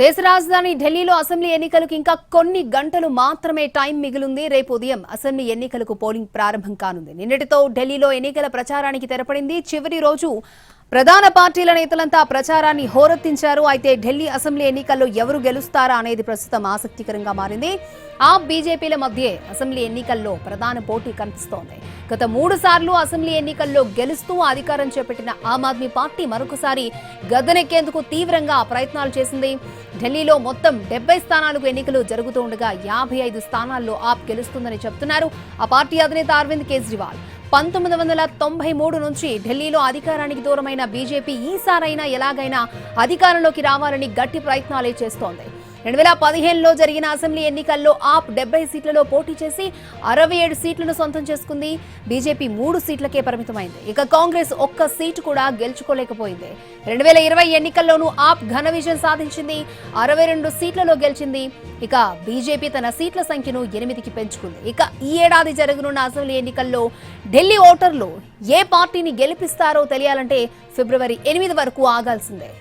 దేశ రాజధాని ఢిల్లీలో అసెంబ్లీ ఎన్నికలకు ఇంకా కొన్ని గంటలు మాత్రమే టైం మిగిలింది. రేపు ఉదయం అసెంబ్లీ ఎన్నికలకు పోలింగ్ ప్రారంభం కానుంది. నిన్నటితో ఢిల్లీలో ఎన్నికల ప్రచారానికి తెరపడింది. చివరి రోజు ప్రధాన పార్టీల నేతలంతా ప్రచారాన్ని హోరెత్తించారు. అయితే ఢిల్లీ అసెంబ్లీ ఎన్నికల్లో ఎవరు గెలుస్తారా అనేది ప్రస్తుతం ఆసక్తికరంగా మారింది. బీజేపీల మధ్య అసెంబ్లీ ఎన్నికల్లో ప్రధాన పోటీ కనిపిస్తోంది. గత 3 సార్లు అసెంబ్లీ ఎన్నికల్లో గెలుస్తూ అధికారం చేపట్టిన ఆమ్ ఆద్మీ పార్టీ మరొకసారి గద్దెనెక్కేందుకు తీవ్రంగా ప్రయత్నాలు చేసింది. ఢిల్లీలో మొత్తం 70 స్థానాలకు ఎన్నికలు జరుగుతుండగా 55 స్థానాల్లో ఆప్ గెలుస్తుందని చెబుతున్నారు ఆ పార్టీ అధినేత అరవింద్ కేజ్రీవాల్. 1993 నుంచి ఢిల్లీలో అధికారానికి దూరమైన బీజేపీ ఈసారైనా ఎలాగైనా అధికారంలోకి రావాలని గట్టి ప్రయత్నాలే చేస్తోంది. 2015లో జరిగిన అసెంబ్లీ ఎన్నికల్లో ఆప్ 70 సీట్లలో పోటీ చేసి 67 సీట్లను సొంతం చేసుకుంది. బీజేపీ 3 సీట్లకే పరిమితమైంది. ఇక కాంగ్రెస్ ఒక్క సీటు కూడా గెలుచుకోలేకపోయింది. 2020 ఎన్నికల్లోనూ ఆప్ ఘన విజయం సాధించింది. 62 సీట్లలో గెలిచింది. ఇక బీజేపీ తన సీట్ల సంఖ్యను 8కి పెంచుకుంది. ఇక ఈ ఏడాది జరగనున్న అసెంబ్లీ ఎన్నికల్లో ఢిల్లీ ఓటర్లు ఏ పార్టీని గెలిపిస్తారో తెలియాలంటే ఫిబ్రవరి 8 వరకు ఆగాల్సిందే.